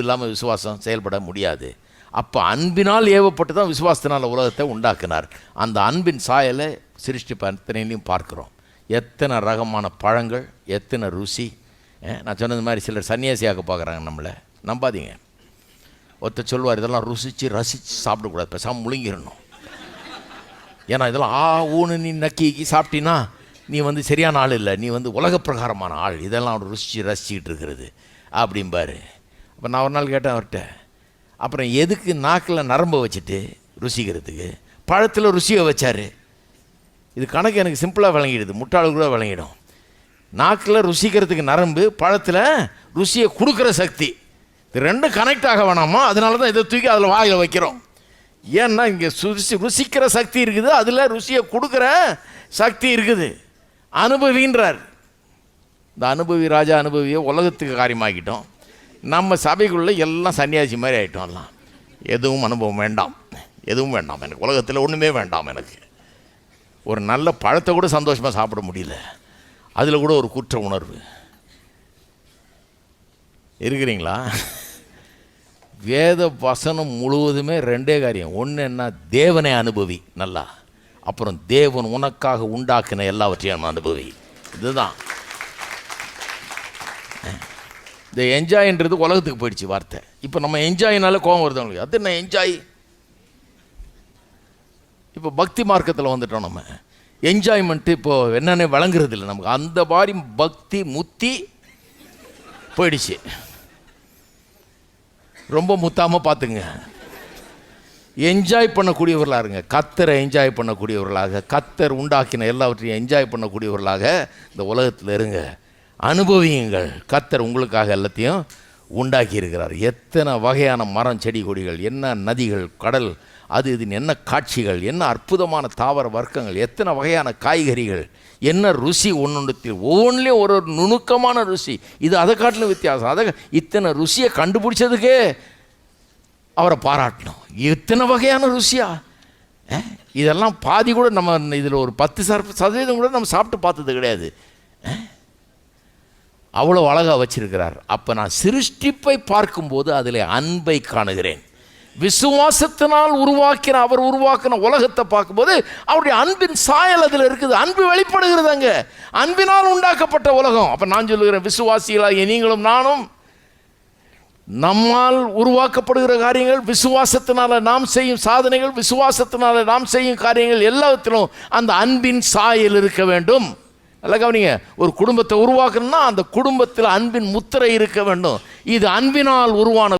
இல்லாமல் விசுவாசம் செயல்பட முடியாது. அப்போ அன்பினால் ஏவப்பட்டு தான் விசுவாசத்தினால் உலகத்தை உண்டாக்குனார். அந்த அன்பின் சாயலை சிருஷ்டிப்பனையும் பார்க்குறோம். எத்தனை ரகமான பழங்கள், எத்தனை ருசி. நான் சொன்னது மாதிரி சிலர் சன்னியாசியாக பார்க்குறாங்க நம்மளை. நம்பாதீங்க. ஒருத்தர் சொல்வார், இதெல்லாம் ருசித்து ரசித்து சாப்பிடக்கூடாது, பேசாமல் முழுங்கிடணும். ஏன்னா இதெல்லாம் ஊன்னு நீ நக்கி சாப்பிட்டீன்னா நீ சரியான ஆள் இல்லை, நீ உலக பிரகாரமான ஆள். இதெல்லாம் ருசித்து ரசிச்சுக்கிட்டு இருக்கிறது அப்படிம்பார். அப்போ நான் ஒரு நாள் கேட்டேன் அவர்கிட்ட, அப்புறம் எதுக்கு நாக்கில் நரம்பை வச்சுட்டு ருசிக்கிறதுக்கு பழத்தில் ருசியை வச்சார்? இது கணக்கு எனக்கு சிம்பிளாக விளங்கிடுது, முட்டாளு கூட விளங்கிடும். நாக்கில் ருசிக்கிறதுக்கு நரம்பு, பழத்தில் ருசியை கொடுக்குற சக்தி, இது ரெண்டும் கனெக்ட் ஆக வேணாமா? அதனால தான் இதை தூக்கி அதில் வாயில் வைக்கிறோம். ஏன்னா இங்கே ருசிக்கிற சக்தி இருக்குது, அதில் ருசியை கொடுக்குற சக்தி இருக்குது. அனுபவின்றார். இந்த அனுபவி ராஜா அனுபவியை உலகத்துக்கு காரியமாக்கிட்டோம். நம்ம சபைக்குள்ளே எல்லாம் சன்னியாசி மாதிரி ஆகிட்டோம். எல்லாம் எதுவும் அனுபவம் வேண்டாம், எதுவும் வேண்டாம் எனக்கு, உலகத்தில் ஒன்றுமே வேண்டாம் எனக்கு. ஒரு நல்ல பழத்தை கூட சந்தோஷமாக சாப்பிட முடியல, அதில் கூட ஒரு குற்ற உணர்வு. இருக்கிறீங்களா? வேத வசனம் முழுவதுமே ரெண்டே காரியம். ஒன்று என்ன? தேவனை அனுபவி நல்லா, அப்புறம் தேவன் உனக்காக உண்டாக்கின எல்லாவற்றையும் அனுபவி. இதுதான் இந்த என்ஜாய்ன்றது உலகத்துக்கு போயிடுச்சு வார்த்தை. இப்போ நம்ம என்ஜாய்னால கோபம் வருது அவங்களுக்கு. அது என்ன என்ஜாய்? இப்போ பக்தி மார்க்கத்தில் வந்துட்டோம். நம்ம என்ஜாய்மெண்ட்டு இப்போது என்னென்ன வழங்குறது இல்லை நமக்கு. அந்த மாதிரி பக்தி முத்தி போயிடுச்சு. ரொம்ப முத்தாமல் பார்த்துங்க. என்ஜாய் பண்ணக்கூடியவர்களாக இருங்க. கர்த்தரை என்ஜாய் பண்ணக்கூடியவர்களாக, கர்த்தர் உண்டாக்கின எல்லாவற்றையும் என்ஜாய் பண்ணக்கூடியவர்களாக இந்த உலகத்தில் இருங்க. அனுபவியுங்கள். கர்த்தர் உங்களுக்காக எல்லாத்தையும் உண்டாக்கி இருக்கிறார். எத்தனை வகையான மரம், செடி, கொடிகள், என்ன நதிகள், கடல், அது இதுன்னு என்ன காட்சிகள், என்ன அற்புதமான தாவர வர்க்கங்கள், எத்தனை வகையான காய்கறிகள், என்ன ருசி ஒன்றுத்தில், ஒவ்வொன்றிலையும் ஒரு நுணுக்கமான ருசி. இது அதை காட்டிலும் வித்தியாசம். அதை இத்தனை ருசியை கண்டுபிடிச்சதுக்கே அவரை பாராட்டணும். இத்தனை வகையான ருசியா? இதெல்லாம் பாதி கூட நம்ம இதில் ஒரு 10% கூட நம்ம சாப்பிட்டு பார்த்தது கிடையாது. அவ்வளோ அழகாக வச்சிருக்கிறார். அப்போ நான் சிருஷ்டிப்பை பார்க்கும்போது அதில் அன்பை காணுகிறேன். விசுவாசத்தினால் அவர் உருவாக்கின உலகத்தை பார்க்கும்போது அவருடைய அன்பின் சாயல் அதில் இருக்குது. அன்பு வெளிப்படுகிறது அங்கே. அன்பினால் உண்டாக்கப்பட்ட உலகம். அப்போ நான் சொல்லுகிறேன், விசுவாசிகளாகிய நீங்களும் நானும் நம்மால் உருவாக்கப்படுகிற காரியங்கள், விசுவாசத்தினால நாம் செய்யும் சாதனைகள், விசுவாசத்தினால நாம் செய்யும் காரியங்கள் எல்லாத்திலும் அந்த அன்பின் சாயல் இருக்க வேண்டும். நல்லா கவனிங்க. ஒரு குடும்பத்தை உருவாக்கணும்னா அந்த குடும்பத்தில் அன்பின் முத்திரை இருக்க வேண்டும். இது அன்பினால் உருவான